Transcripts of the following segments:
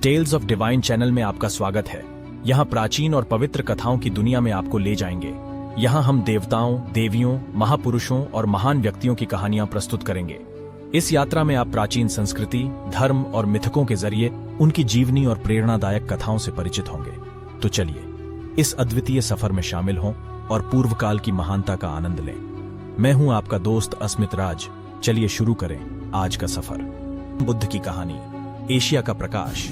Tales of divine channel में आपका स्वागत है। यहाँ प्राचीन और पवित्र कथाओं की दुनिया में आपको ले जाएंगे। यहाँ हम देवताओं, देवियों, महापुरुषों और महान व्यक्तियों की कहानियां प्रस्तुत करेंगे। इस यात्रा में आप प्राचीन संस्कृति, धर्म और मिथकों के जरिए उनकी जीवनी और प्रेरणादायक कथाओं से परिचित होंगे। तो चलिए इस अद्वितीय सफर में शामिल हों और पूर्व काल की महानता का आनंद लें। मैं हूं आपका दोस्त अस्मित राज। चलिए शुरू करें आज का सफर। बुद्ध की कहानी, एशिया का प्रकाश,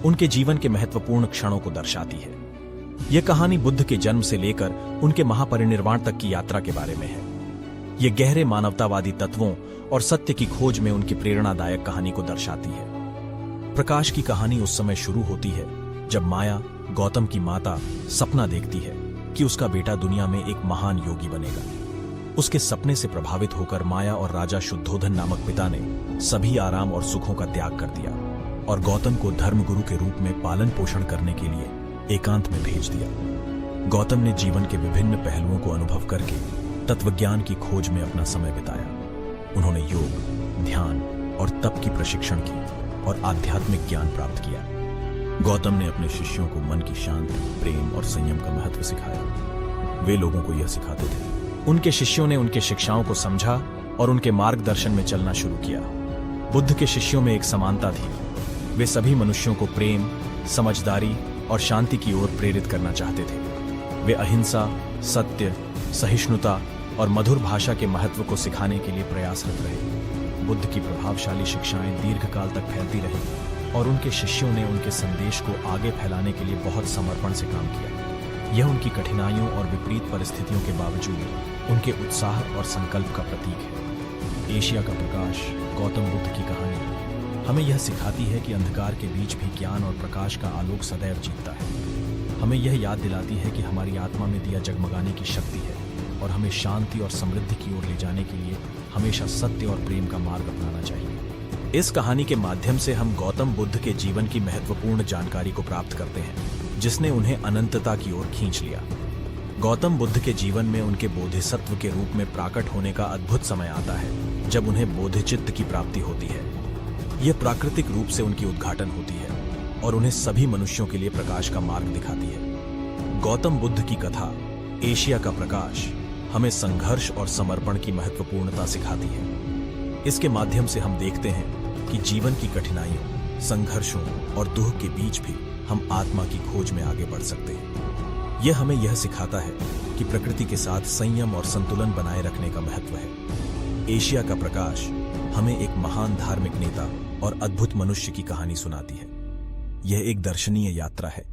उनके जीवन के महत्वपूर्ण क्षणों को दर्शाती है। यह कहानी बुद्ध के जन्म से लेकर उनके महापरिनिर्वाण तक की यात्रा के बारे में है। यह गहरे मानवतावादी तत्वों और सत्य की खोज में उनकी प्रेरणादायक कहानी को दर्शाती है। प्रकाश की कहानी उस समय शुरू होती है जब माया, गौतम की माता, सपना देखती है कि उसका बेटा दुनिया में एक महान योगी बनेगा। उसके सपने से प्रभावित होकर माया और राजा शुद्धोधन नामक पिता ने सभी आराम और सुखों का त्याग कर दिया और गौतम को धर्मगुरु के रूप में पालन पोषण करने के लिए एकांत में भेज दिया। गौतम ने जीवन के विभिन्न पहलुओं को अनुभव करके तत्वज्ञान की खोज में अपना समय बिताया। उन्होंने योग, ध्यान और तप की प्रशिक्षण की और आध्यात्मिक ज्ञान प्राप्त किया। गौतम ने अपने शिष्यों को मन की शांति, प्रेम और संयम का महत्व सिखाया। वे लोगों को यह सिखाते थे। उनके शिष्यों ने उनके शिक्षाओं को समझा और उनके मार्गदर्शन में चलना शुरू किया। बुद्ध के शिष्यों में एक समानता थी। वे सभी मनुष्यों को प्रेम, समझदारी और शांति की ओर प्रेरित करना चाहते थे। वे अहिंसा, सत्य, सहिष्णुता और मधुर भाषा के महत्व को सिखाने के लिए प्रयासरत रहे। बुद्ध की प्रभावशाली शिक्षाएं दीर्घकाल तक फैलती रहीं और उनके शिष्यों ने उनके संदेश को आगे फैलाने के लिए बहुत समर्पण से काम किया। यह उनकी कठिनाइयों और विपरीत परिस्थितियों के बावजूद उनके उत्साह और संकल्प का प्रतीक है। एशिया का प्रकाश, गौतम बुद्ध की कहानी हमें यह सिखाती है कि अंधकार के बीच भी ज्ञान और प्रकाश का आलोक सदैव जीतता है। हमें यह याद दिलाती है कि हमारी आत्मा में दिया जगमगाने की शक्ति है और हमें शांति और समृद्धि की ओर ले जाने के लिए हमेशा सत्य और प्रेम का मार्ग अपनाना चाहिए। इस कहानी के माध्यम से हम गौतम बुद्ध के जीवन की महत्वपूर्ण जानकारी को प्राप्त करते हैं, जिसने उन्हें अनंतता की ओर खींच लिया। गौतम बुद्ध के जीवन में उनके बोधिसत्व के रूप में प्राकट होने का अद्भुत समय आता है जब उन्हें बोधिचित्त की प्राप्ति होती है। यह प्राकृतिक रूप से उनकी उद्घाटन होती है और उन्हें सभी मनुष्यों के लिए प्रकाश का मार्ग दिखाती है। गौतम बुद्ध की कथा, एशिया का प्रकाश, हमें संघर्ष और समर्पण की महत्वपूर्णता सिखाती है। इसके माध्यम से हम देखते हैं कि जीवन की कठिनाइयों, संघर्षों और दुख के बीच भी हम आत्मा की खोज में आगे बढ़ सकते हैं। यह हमें यह सिखाता है कि प्रकृति के साथ संयम और संतुलन बनाए रखने का महत्व है। एशिया का प्रकाश हमें एक महान धार्मिक नेता और अद्भुत मनुष्य की कहानी सुनाती है। यह एक दर्शनीय यात्रा है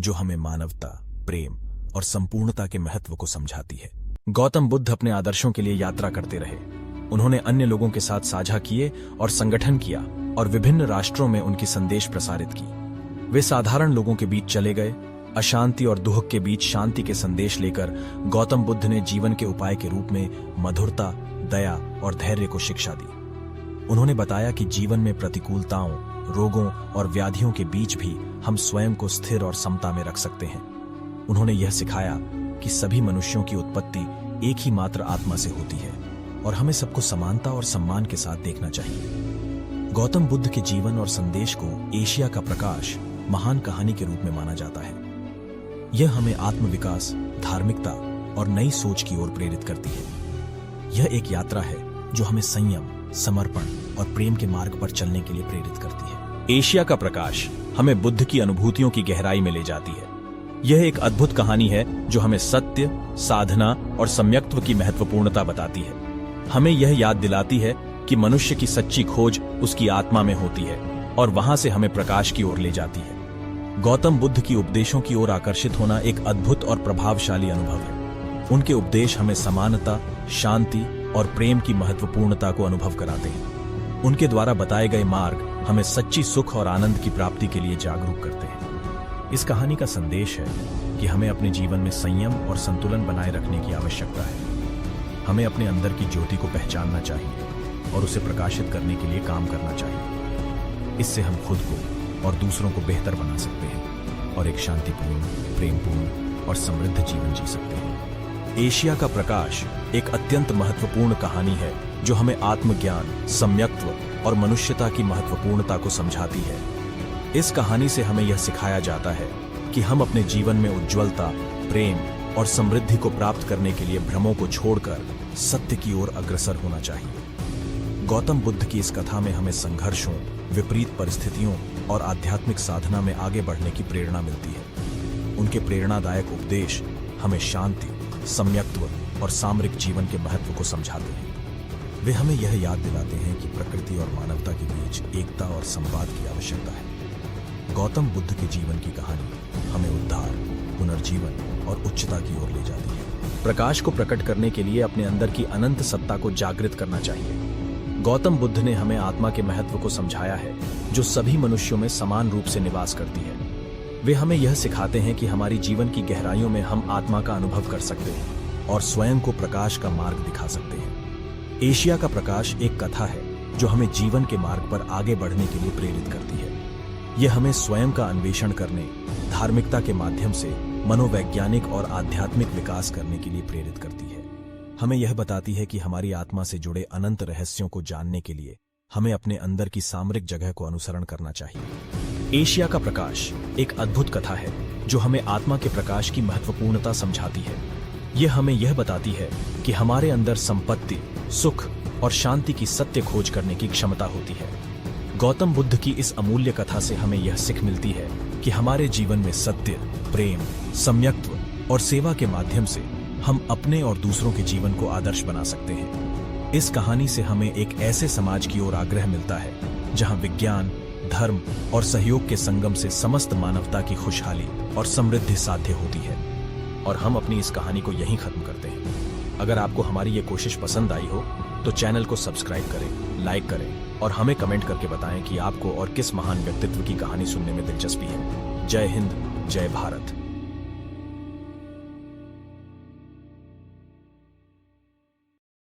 जो हमें मानवता, प्रेम और संपूर्णता के महत्व को समझाती है। गौतम बुद्ध अपने आदर्शों के लिए यात्रा करते रहे। उन्होंने अन्य लोगों के साथ साझा किए और संगठन किया और विभिन्न राष्ट्रों में उनकी संदेश प्रसारित की। वे साधारण लोगों के बीच चले गए। अशांति और दुख के बीच शांति के संदेश लेकर गौतम बुद्ध ने जीवन के उपाय के रूप में मधुरता, दया और धैर्य को शिक्षा दी। उन्होंने बताया कि जीवन में प्रतिकूलताओं, रोगों और व्याधियों के बीच भी हम स्वयं को स्थिर और समता में रख सकते हैं। उन्होंने यह सिखाया कि सभी मनुष्यों की उत्पत्ति एक ही मात्र आत्मा से होती है और हमें सबको समानता और सम्मान के साथ देखना चाहिए। गौतम बुद्ध के जीवन और संदेश को एशिया का प्रकाश महान कहानी के रूप में माना जाता है। यह हमें आत्मविकास, धार्मिकता और नई सोच की ओर प्रेरित करती है। यह एक यात्रा है जो हमें संयम, समर्पण और प्रेम के मार्ग पर चलने के लिए प्रेरित करती है। एशिया का प्रकाश हमें बुद्ध की अनुभूतियों की गहराई में ले जाती है। यह एक अद्भुत कहानी है जो हमें सत्य, साधना और सम्यक्त्व की महत्वपूर्णता बताती है। हमें यह याद दिलाती है कि मनुष्य की सच्ची खोज उसकी आत्मा में होती है और वहां से हमें प्रकाश की ओर ले जाती है। गौतम बुद्ध की उपदेशों की ओर आकर्षित होना एक अद्भुत और प्रभावशाली अनुभव है। उनके उपदेश हमें समानता, शांति और प्रेम की महत्वपूर्णता को अनुभव कराते हैं। उनके द्वारा बताए गए मार्ग हमें सच्ची सुख और आनंद की प्राप्ति के लिए जागरूक करते हैं। इस कहानी का संदेश है कि हमें अपने जीवन में संयम और संतुलन बनाए रखने की आवश्यकता है। हमें अपने अंदर की ज्योति को पहचानना चाहिए और उसे प्रकाशित करने के लिए काम करना चाहिए। इससे हम खुद को और दूसरों को बेहतर बना सकते हैं और एक शांतिपूर्ण, प्रेमपूर्ण और समृद्ध जीवन जी सकते हैं। एशिया का प्रकाश एक अत्यंत महत्वपूर्ण कहानी है जो हमें आत्मज्ञान, सम्यक्त्व और मनुष्यता की महत्वपूर्णता को समझाती है। इस कहानी से हमें यह सिखाया जाता है कि हम अपने जीवन में उज्ज्वलता, प्रेम और समृद्धि को प्राप्त करने के लिए भ्रमों को छोड़कर सत्य की ओर अग्रसर होना चाहिए। गौतम बुद्ध की इस कथा में हमें संघर्षों, विपरीत परिस्थितियों और आध्यात्मिक साधना में आगे बढ़ने की प्रेरणा मिलती है। उनके प्रेरणादायक उपदेश हमें शांति, सम्यक्त्व और सामरिक जीवन के महत्व को समझाते हैं। वे हमें यह याद दिलाते हैं कि प्रकृति और मानवता के बीच एकता और संवाद की आवश्यकता है। गौतम बुद्ध के जीवन की कहानी हमें उद्धार, पुनर्जीवन और उच्चता की ओर ले जाती है। प्रकाश को प्रकट करने के लिए अपने अंदर की अनंत सत्ता को जागृत करना चाहिए। गौतम बुद्ध ने हमें आत्मा के महत्व को समझाया है, जो सभी मनुष्यों में समान रूप से निवास करती है। वे हमें यह सिखाते हैं कि हमारी जीवन की गहराइयों में हम आत्मा का अनुभव कर सकते हैं और स्वयं को प्रकाश का मार्ग दिखा सकते हैं। एशिया का प्रकाश एक कथा है जो हमें जीवन के मार्ग पर आगे बढ़ने के लिए प्रेरित करती है। यह हमें स्वयं का अन्वेषण करने, धार्मिकता के माध्यम से मनोवैज्ञानिक और आध्यात्मिक विकास करने के लिए प्रेरित करती है। हमें यह बताती है कि हमारी आत्मा से जुड़े अनंत रहस्यों को जानने के लिए हमें अपने अंदर की सामरिक जगह को अनुसरण करना चाहिए। एशिया का प्रकाश एक अद्भुत कथा है जो हमें आत्मा के प्रकाश की महत्वपूर्णता समझाती है। यह हमें यह बताती है कि हमारे अंदर संपत्ति, सुख और शांति की सत्य खोज करने की क्षमता होती है। गौतम बुद्ध की इस अमूल्य कथा से हमें यह सीख मिलती है कि हमारे जीवन में सत्य, प्रेम, सम्यक्त्व और सेवा के माध्यम से हम अपने और दूसरों के जीवन को आदर्श बना सकते हैं। इस कहानी से हमें एक ऐसे समाज की ओर आग्रह मिलता है जहां विज्ञान, धर्म और सहयोग के संगम से समस्त मानवता की खुशहाली और समृद्धि साध्य होती है। और हम अपनी इस कहानी को यहीं खत्म करते हैं। अगर आपको हमारी ये कोशिश पसंद आई हो तो चैनल को सब्सक्राइब करें, लाइक करें और हमें कमेंट करके बताएं कि आपको और किस महान व्यक्तित्व की कहानी सुनने में दिलचस्पी है। जय हिंद, जय भारत।